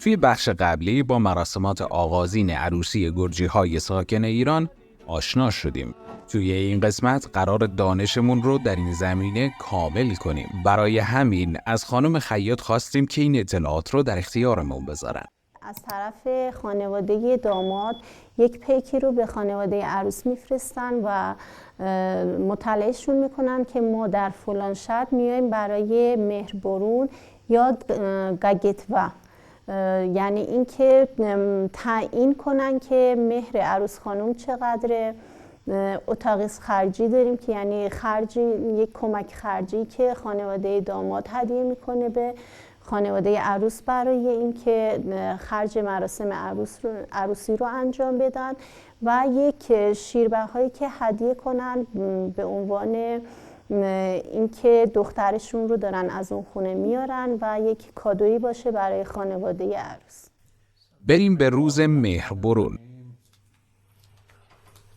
توی بخش قبلی با مراسمات آغازین عروسی گرجی‌های ساکن ایران آشنا شدیم. توی این قسمت قرار دانشمون رو در این زمینه کامل کنیم. برای همین از خانم خیاط خواستیم که این اطلاعات رو در اختیارمون بذارن. از طرف خانواده داماد یک پیکی رو به خانواده عروس میفرستن و مطلعشون میکنن که ما در فلان شب میایم برای مهربرون یا گگتوه، یعنی اینکه تعیین کنن که مهر عروس خانم چقدره. اتاق خرجی داریم که یعنی خرجی، یک کمک خرجی که خانواده داماد هدیه میکنه به خانواده عروس برای اینکه خرج مراسم عروسی رو انجام بدن و یک شیربهایی که هدیه کنن به عنوان اینکه دخترشون رو دارن از اون خونه میارن و یک کادویی باشه برای خانواده عروس. بریم به روز مهربرون.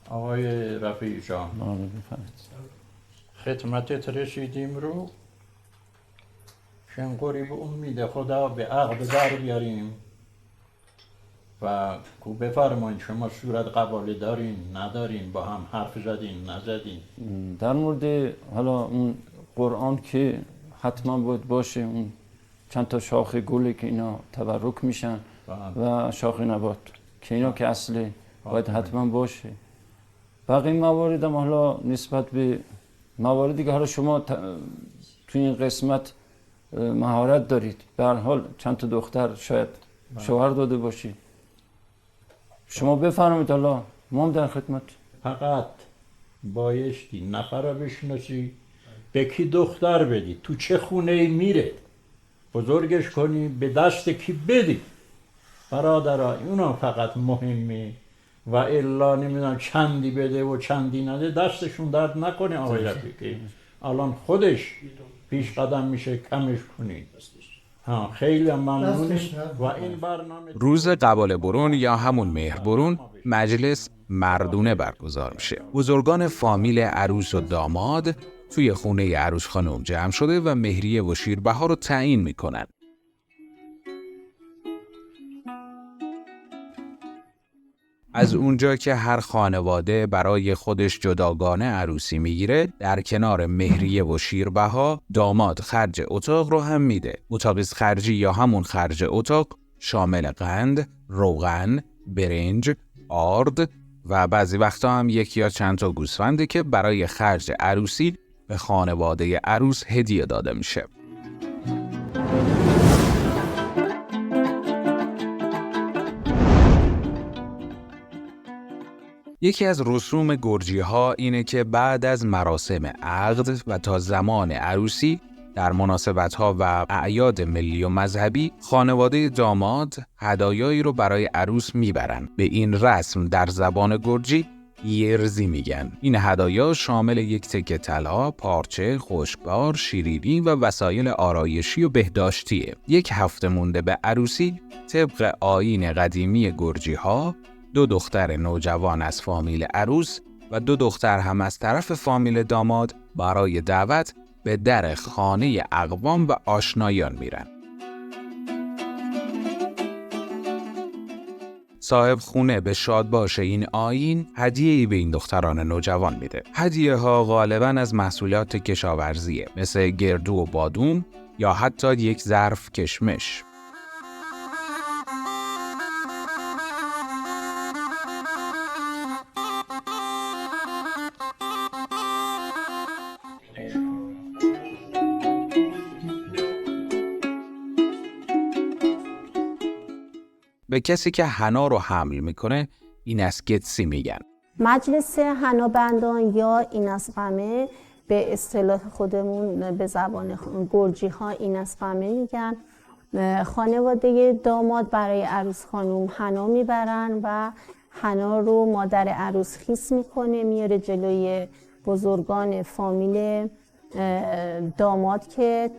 آقای رفیع جان، خدمتت رسیدیم رو شنگوری به امید خدا به عقد در بیاریم و کو بفرمایید شما صورت قباله دارین ندارین، با هم حرف زدین نزدین؟ در مورد حالا اون قرآن که حتما باید باشه، اون چند تا شاخ گلی که اینا تبرک میشن و شاخ نبات که اینا که اصله باید حتما باشه. باقی موارد هم حالا نسبت به مواردی که حالا شما تو این قسمت مهارت دارید، به هر حال چند تا دختر شاید شوهر داده باشید، شما بفرمایید، حالا ما هم در خدمت. فقط بایستی نفر رو بشناسی، به کی دختر بدی، تو چه خونه میره، بزرگش کنی، به دست کی بدی. برادرها اونا فقط مهمه و الا نمیدونم چندی بده و چندی نده دستشون درد نکنه. آقای رفیقی الان خودش پیش قدم میشه کمش کنید. خیلی ممنون. و این برنامه روز قباله برون یا همون مهربرون مجلس مردونه برگزار میشه. بزرگان فامیل عروس و داماد توی خونه عروس خانم جمع شده و مهریه و شیربها رو تعیین میکنن. از اونجا که هر خانواده برای خودش جداگانه عروسی میگیره، در کنار مهریه و شیربها داماد خرج اتاق رو هم میده. اتاق خرجی یا همون خرج اتاق شامل قند، روغن، برنج، آرد و بعضی وقتا هم یک یا چند تا گوسفنده که برای خرج عروسی به خانواده عروس هدیه داده میشه. یکی از رسوم گرجی‌ها اینه که بعد از مراسم عقد و تا زمان عروسی در مناسبت‌ها و اعیاد ملی و مذهبی خانواده داماد هدایایی رو برای عروس میبرن. به این رسم در زبان گرجی یرزی میگن. این هدایا شامل یک تکه طلا، پارچه، خشکبار، شیرینی و وسایل آرایشی و بهداشتیه. یک هفته مونده به عروسی طبق آیین قدیمی گرجی‌ها 2 دختر نوجوان از فامیل عروس و 2 دختر هم از طرف فامیل داماد برای دعوت به در خانه اقوام و آشنایان میرن. صاحب خونه به شادباش این آیین هدیه‌ای به این دختران نوجوان میده. هدیه ها غالباً از محصولات کشاورزیه، مثل گردو و بادوم یا حتی یک ظرف کشمش. به کسی که حنا رو حمل میکنه این از گتسی میگن. مجلس حنابندان یا ایناسقمه به اصطلاح خودمون به زبان گرجی ها ایناسقمه میگن. خانواده داماد برای عروس خانم حنا میبرن و حنا رو مادر عروس خیس میکنه، میاره جلوی بزرگان فامیل داماد که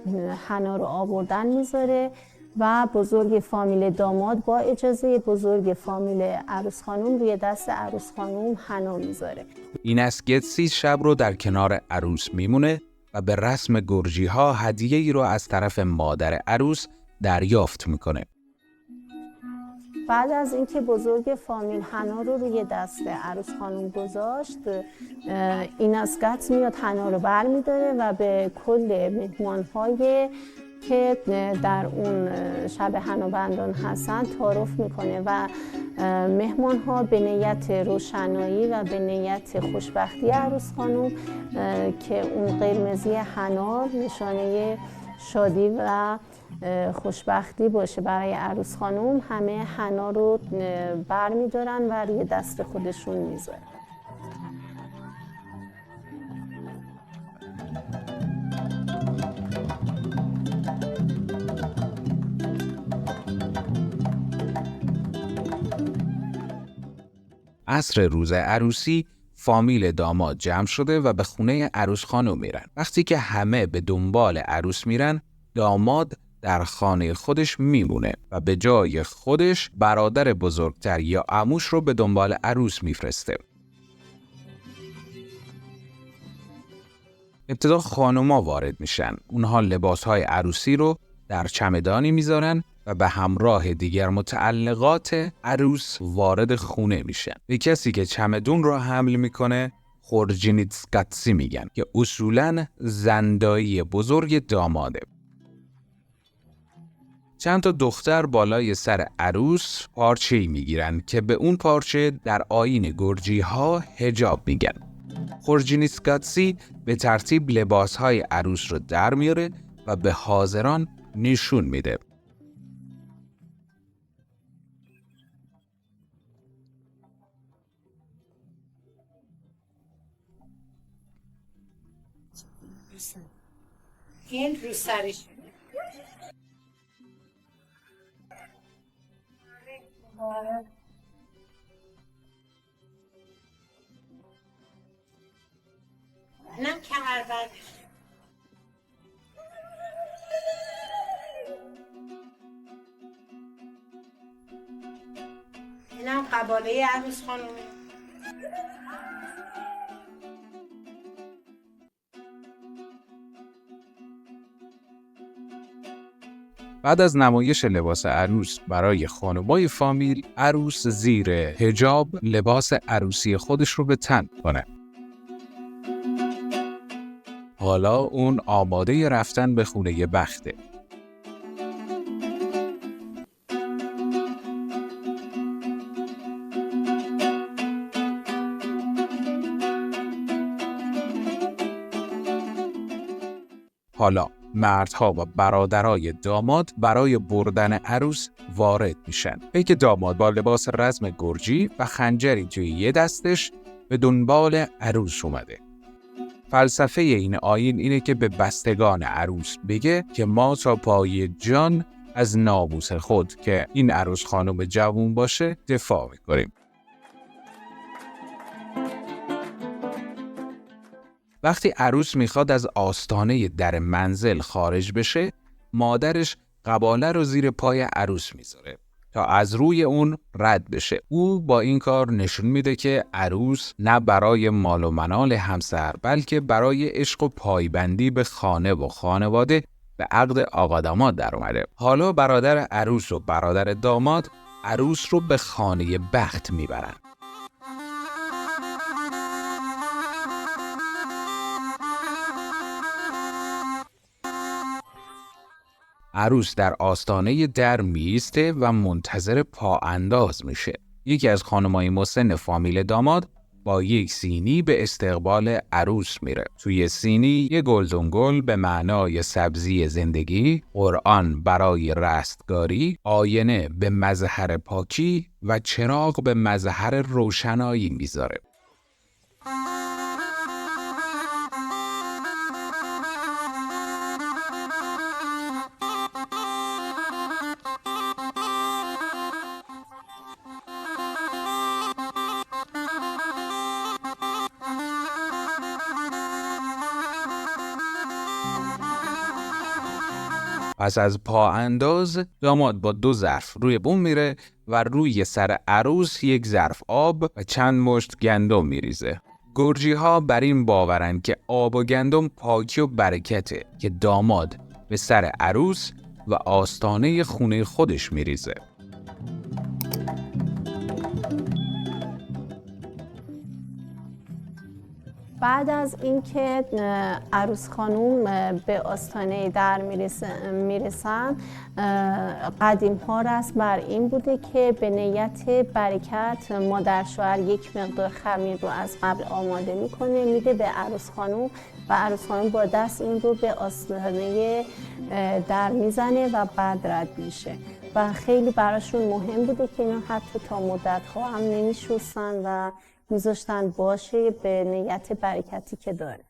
حنا رو آوردن میذاره و بزرگ فامیل داماد با اجازه بزرگ فامیل عروس خانم روی دست عروس خانم حنا میذاره. این از گتسی شب رو در کنار عروس میمونه و به رسم گرجی ها هدیه‌ای رو از طرف مادر عروس دریافت میکنه. بعد از اینکه بزرگ فامیل حنا رو روی دست عروس خانم گذاشت، این از گت میاد حنا رو بر میداره و به کل مهمان‌های که در اون شب حنا بندان هستن تعارف میکنه و مهمان ها به نیت روشنایی و به نیت خوشبختی عروس خانم که اون قرمزی حنا نشانه شادی و خوشبختی باشه برای عروس خانم، همه حنا رو بر میدارن و روی دست خودشون میذارن. عصر روز عروسی فامیل داماد جمع شده و به خونه عروس خانم میرن. وقتی که همه به دنبال عروس میرن، داماد در خانه خودش میمونه و به جای خودش برادر بزرگتر یا عموش رو به دنبال عروس میفرسته. ابتدا خانوما وارد میشن. اونها لباسهای عروسی رو در چمدانی میذارن و به همراه دیگر متعلقات عروس وارد خونه میشن. به کسی که چمدون رو حمل میکنه خورجینیتسکاتسی میگن که اصولاً زندایی بزرگ داماده. چند تا دختر بالای سر عروس پارچه‌ای میگیرن که به اون پارچه در آیین گرجی ها حجاب میگن. خورجینیتسکاتسی به ترتیب لباسهای عروس رو در میاره و به حاضران نشون میده. این رو سرش اینم کمربندش، اینم قباله عروس خانومه. بعد از نمایش لباس عروس برای خانمای فامیل، عروس زیر حجاب لباس عروسی خودش رو به تن کنه. حالا اون آماده رفتن به خونه بخته. حالا مردها و برادرای داماد برای بردن عروس وارد میشن. پیک داماد با لباس رزم گرجی و خنجری توی یه دستش به دنبال عروس اومده. فلسفه این آیین اینه که به بستگان عروس بگه که ما تا پای جان از ناموس خود که این عروس خانم جوون باشه دفاع میکنیم. وقتی عروس میخواد از آستانه در منزل خارج بشه، مادرش قباله رو زیر پای عروس میذاره تا از روی اون رد بشه. او با این کار نشون میده که عروس نه برای مال و منال همسر بلکه برای عشق و پایبندی به خانه و خانواده به عقد آقا داماد در اومده. حالا برادر عروس و برادر داماد عروس رو به خانه بخت میبرن. عروس در آستانه در میسته و منتظر پا انداز میشه. یکی از خانمای مسن فامیل داماد با یک سینی به استقبال عروس میره. توی سینی یه گلدون گل به معنای سبزی زندگی، قرآن برای رستگاری، آینه به مظهر پاکی و چراغ به مظهر روشنایی میذاره. پس از پا انداز داماد با 2 ظرف روی بوم میره و روی سر عروس 1 ظرف آب و چند مشت گندم میریزه. گرجی ها بر این باورن که آب و گندم پاکی و برکته که داماد به سر عروس و آستانه خونه خودش میریزه. بعد از اینکه عروس خانوم به آستانه در میرسن، قدیم ها رسم بر این بوده که به نیت برکت مادر شوهر یک مقدار خمیر رو از قبل آماده میکنه، میده به عروس خانوم و عروس خانوم با دست این رو به آستانه در میزنه و بعد رد میشه و خیلی براشون مهم بوده که اینا حتی تا مدت ها هم نمیشستن و میذاشتن باشه به نیت برکتی که داره.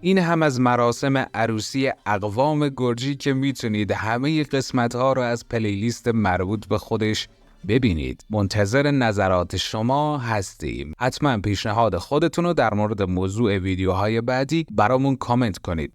این هم از مراسم عروسی اقوام گرجی که میتونید همه قسمت‌ها رو از پلیلیست مربوط به خودش ببینید. منتظر نظرات شما هستیم. حتما پیشنهاد خودتون رو در مورد موضوع ویدیوهای بعدی برامون کامنت کنید.